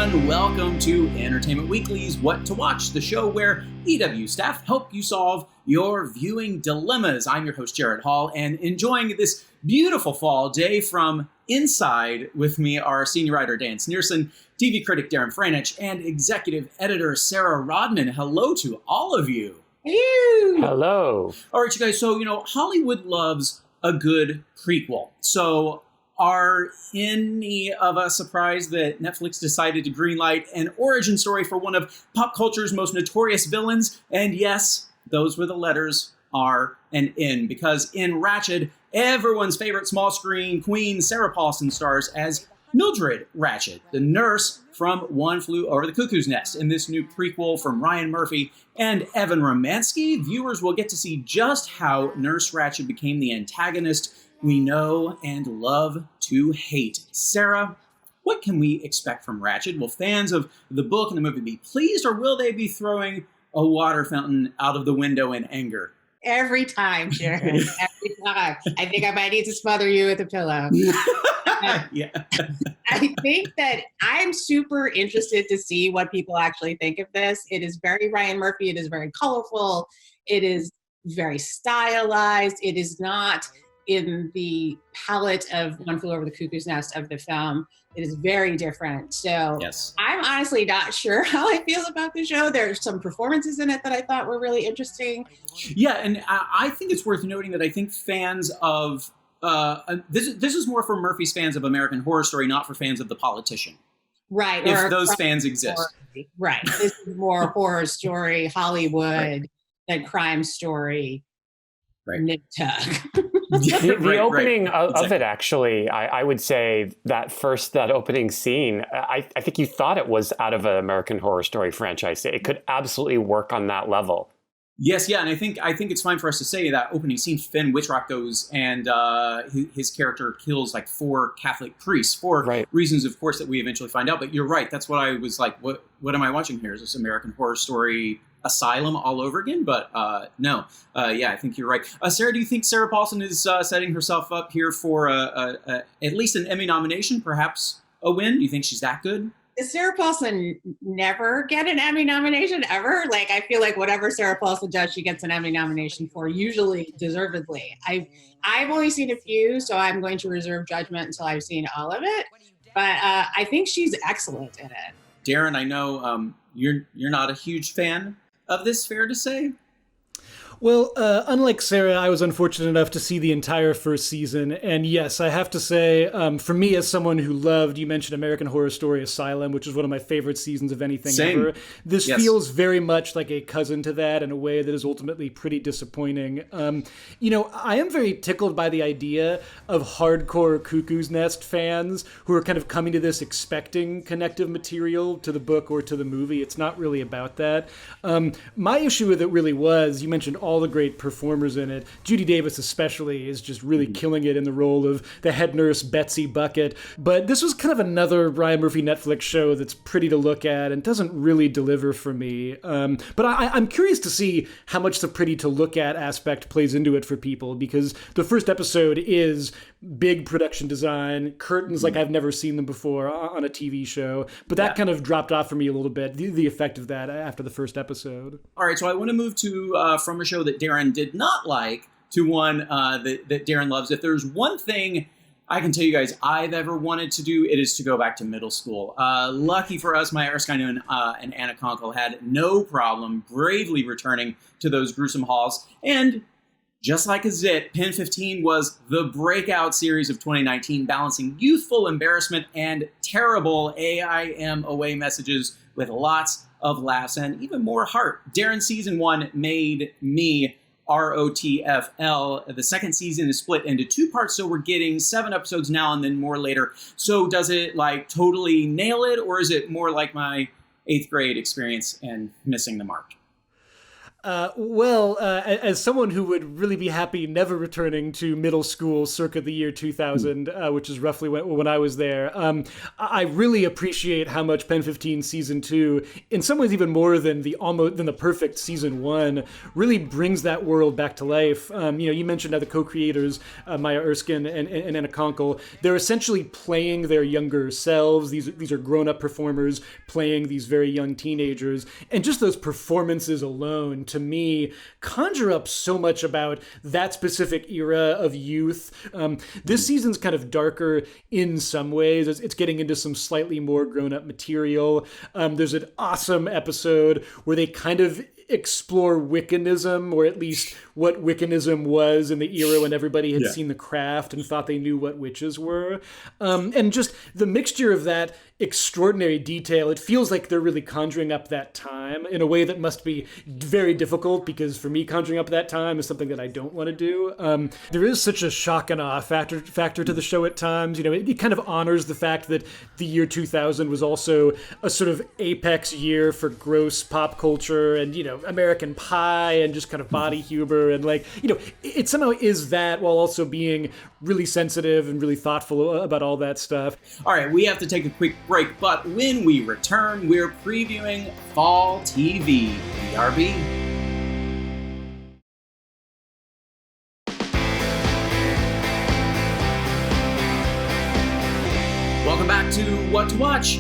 everyone. Welcome to Entertainment Weekly's What to Watch, the show where EW staff help you solve your viewing dilemmas. I'm your host, Gerrad Hall, and enjoying this beautiful fall day from inside with me are senior writer Dan Snierson, TV critic Darren Franich, and executive editor Sarah Rodman. Hello to all of you. Hello. All right, you guys. So, Hollywood loves a good prequel. So, are any of us surprised that Netflix decided to greenlight an origin story for one of pop culture's most notorious villains? And yes, those were the letters R and N, because in Ratched, everyone's favorite small screen queen Sarah Paulson stars as Mildred Ratched, the nurse from One Flew Over the Cuckoo's Nest. In this new prequel from Ryan Murphy and Evan Romansky, viewers will get to see just how Nurse Ratched became the antagonist we know and love to hate. Sarah, what can we expect from Ratched? Will fans of the book and the movie be pleased, or will they be throwing a water fountain out of the window in anger? Every time, Sharon. Every time. I think I might need to smother you with a pillow. Yeah. I think that I'm super interested to see what people actually think of this. It is very Ryan Murphy. It is very colorful. It is very stylized. It is not in the palette of One Flew Over the Cuckoo's Nest of the film. It is very different. So yes. I'm honestly not sure how I feel about the show. There's some performances in it that I thought were really interesting. Yeah, and I think it's worth noting that I think fans of this is more for Murphy's fans of American Horror Story, not for fans of The Politician. Right. If those fans exist. Story. Right. This is more horror story, Hollywood, than crime story. Right. Nip Tuck. The opening of it, actually, I would say that opening scene, I think you thought it was out of an American Horror Story franchise. It could absolutely work on that level. Yes, yeah, and I think it's fine for us to say that opening scene, Finn Wittrock goes and his character kills like 4 Catholic priests for reasons, of course, that we eventually find out. But you're right. That's what I was like, what am I watching here? Is this American Horror Story Asylum all over again? But no. Yeah, I think you're right. Sarah, do you think Sarah Paulson is setting herself up here for at least an Emmy nomination, perhaps a win? Do you think she's that good? Does Sarah Paulson never get an Emmy nomination ever? Like, I feel like whatever Sarah Paulson does, she gets an Emmy nomination for, usually deservedly. I've only seen a few, so I'm going to reserve judgment until I've seen all of it. But I think she's excellent in it. Darren, I know you're not a huge fan of this, fair to say? Well, unlike Sarah, I was unfortunate enough to see the entire first season. And yes, I have to say, for me as someone who loved, you mentioned American Horror Story Asylum, which is one of my favorite seasons of anything ever. This feels very much like a cousin to that in a way that is ultimately pretty disappointing. I am very tickled by the idea of hardcore Cuckoo's Nest fans who are kind of coming to this expecting connective material to the book or to the movie. It's not really about that. My issue with it really was, you mentioned all the great performers in it. Judy Davis especially is just really killing it in the role of the head nurse Betsy Bucket. But this was kind of another Ryan Murphy Netflix show that's pretty to look at and doesn't really deliver for me. But I'm curious to see how much the pretty to look at aspect plays into it for people, because the first episode is big production design, curtains like I've never seen them before on a TV show. But that kind of dropped off for me a little bit, the effect of that after the first episode. All right, so I want to move to from a show that Darren did not like to one that Darren loves. If there's one thing I can tell you guys I've ever wanted to do, it is to go back to middle school. Lucky for us, Maya Erskine and Anna Konkle had no problem bravely returning to those gruesome halls. And just like a zit, PEN15 was the breakout series of 2019, balancing youthful embarrassment and terrible AIM away messages with lots of laughs and even more heart. Darren, season 1 made me ROTFL. The second season is split into 2 parts, so we're getting 7 episodes now and then more later. So does it like totally nail it, or is it more like my 8th grade experience and missing the mark? As someone who would really be happy never returning to middle school circa the year 2000, which is roughly when I was there, I really appreciate how much PEN15 season 2, in some ways even more than the perfect season 1, really brings that world back to life. You mentioned the co-creators, Maya Erskine and Anna Konkle. They're essentially playing their younger selves. These are grown-up performers playing these very young teenagers, and just those performances alone, to me, conjure up so much about that specific era of youth. This season's kind of darker in some ways. It's getting into some slightly more grown-up material. There's an awesome episode where they kind of explore Wiccanism, or at least what Wiccanism was in the era when everybody had seen The Craft and thought they knew what witches were. And just the mixture of that extraordinary detail, it feels like they're really conjuring up that time in a way that must be very difficult, because for me, conjuring up that time is something that I don't want to do. There is such a shock and awe factor to the show at times. It kind of honors the fact that the year 2000 was also a sort of apex year for gross pop culture and, American Pie and just kind of body humor. And it somehow is that while also being really sensitive and really thoughtful about all that stuff. All right, we have to take a quick break, but when we return, we're previewing Fall TV. BRB. Welcome back to What to Watch.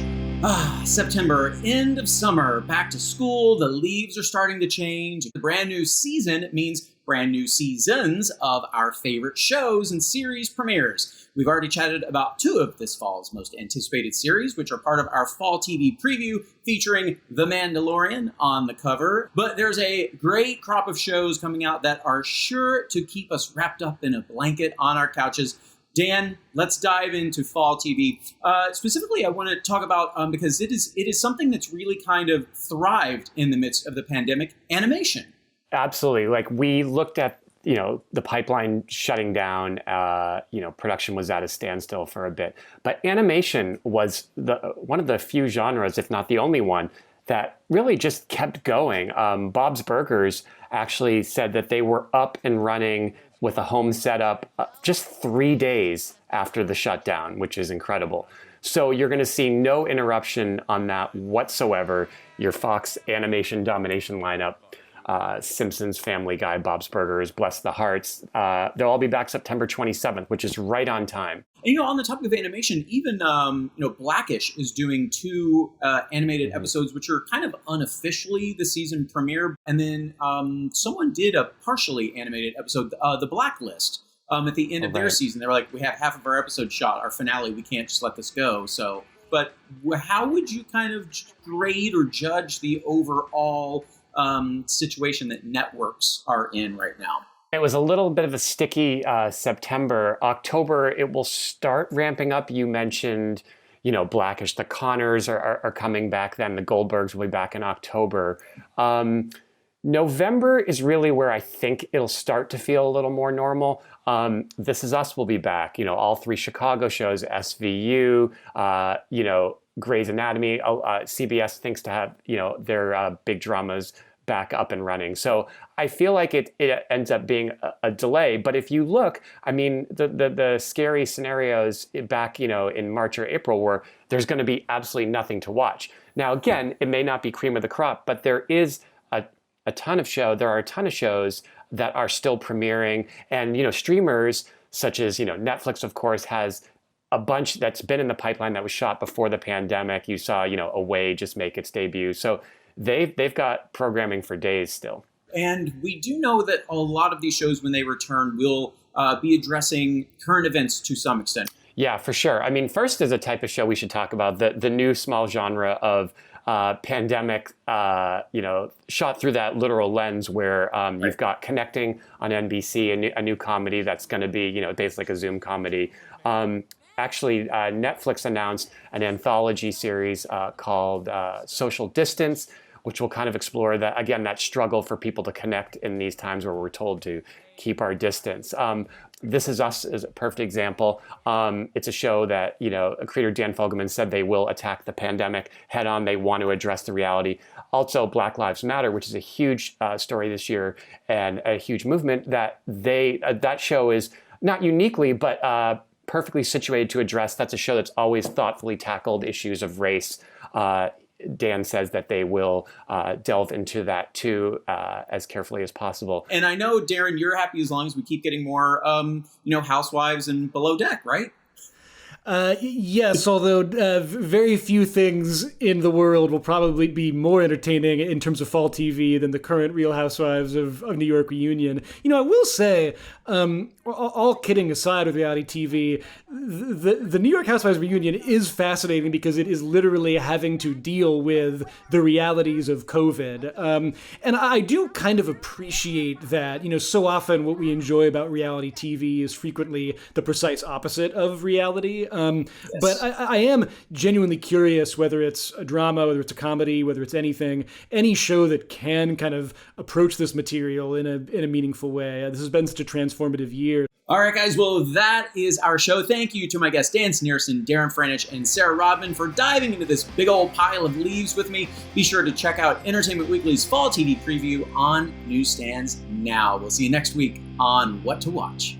September, end of summer, back to school, the leaves are starting to change. The brand new season means brand new seasons of our favorite shows and series premieres. We've already chatted about 2 of this fall's most anticipated series, which are part of our Fall TV preview featuring The Mandalorian on the cover. But there's a great crop of shows coming out that are sure to keep us wrapped up in a blanket on our couches. Dan, let's dive into Fall TV. Specifically, I want to talk about, because it is something that's really kind of thrived in the midst of the pandemic, animation. Absolutely. We looked at, the pipeline shutting down, production was at a standstill for a bit. But animation was one of the few genres, if not the only one, that really just kept going. Bob's Burgers actually said that they were up and running with a home setup just 3 days after the shutdown, which is incredible. So you're going to see no interruption on that whatsoever. Your Fox animation domination lineup, Simpsons, Family Guy, Bob's Burgers, Bless the Hearts, they'll all be back September 27th, which is right on time. And, on the topic of animation, even, Blackish is doing 2 animated episodes, which are kind of unofficially the season premiere. And then someone did a partially animated episode, The Blacklist, at the end of their season. They were like, we have half of our episode shot, our finale, we can't just let this go. So, but how would you kind of grade or judge the overall situation that networks are in right now? It was a little bit of a sticky September. October, it will start ramping up. You mentioned, Blackish. The Connors are coming back then. The Goldbergs will be back in October. November is really where I think it'll start to feel a little more normal. This Is Us will be back. All 3 Chicago shows, SVU, Grey's Anatomy. CBS thinks to have, their big dramas back up and running. So I feel like it ends up being a delay. But if you look, the scary scenarios back, in March or April where there's going to be absolutely nothing to watch. Now, again, it may not be cream of the crop, but there is a ton of shows that are still premiering. And, streamers such as, Netflix, of course, has a bunch that's been in the pipeline that was shot before the pandemic. You saw, Away just make its debut. So they've got programming for days still. And we do know that a lot of these shows, when they return, will be addressing current events to some extent. Yeah, for sure. First is a type of show we should talk about, the new small genre of pandemic, shot through that literal lens where you've got Connecting on NBC, a new comedy that's going to be, basically like a Zoom comedy. Actually, Netflix announced an anthology series called Social Distance, which will kind of explore that, again, that struggle for people to connect in these times where we're told to keep our distance. This Is Us is a perfect example. It's a show that, creator Dan Fogelman said they will attack the pandemic head on. They want to address the reality. Also, Black Lives Matter, which is a huge story this year and a huge movement that that show is not uniquely, but perfectly situated to address. That's a show that's always thoughtfully tackled issues of race. Dan says that they will delve into that too as carefully as possible. And I know, Darren, you're happy as long as we keep getting more, Housewives and Below Deck, right? Yes, although very few things in the world will probably be more entertaining in terms of fall TV than the current Real Housewives of New York reunion. I will say, all kidding aside with reality TV, the New York Housewives reunion is fascinating because it is literally having to deal with the realities of COVID. And I do kind of appreciate that. So often what we enjoy about reality TV is frequently the precise opposite of reality. Yes. But I am genuinely curious whether it's a drama, whether it's a comedy, whether it's any show that can kind of approach this material in a meaningful way. This has been such a transformative year. All right, guys. Well, that is our show. Thank you to my guests, Dan Snierson, Darren Franich, and Sarah Rodman for diving into this big old pile of leaves with me. Be sure to check out Entertainment Weekly's Fall TV Preview on newsstands now. We'll see you next week on What to Watch.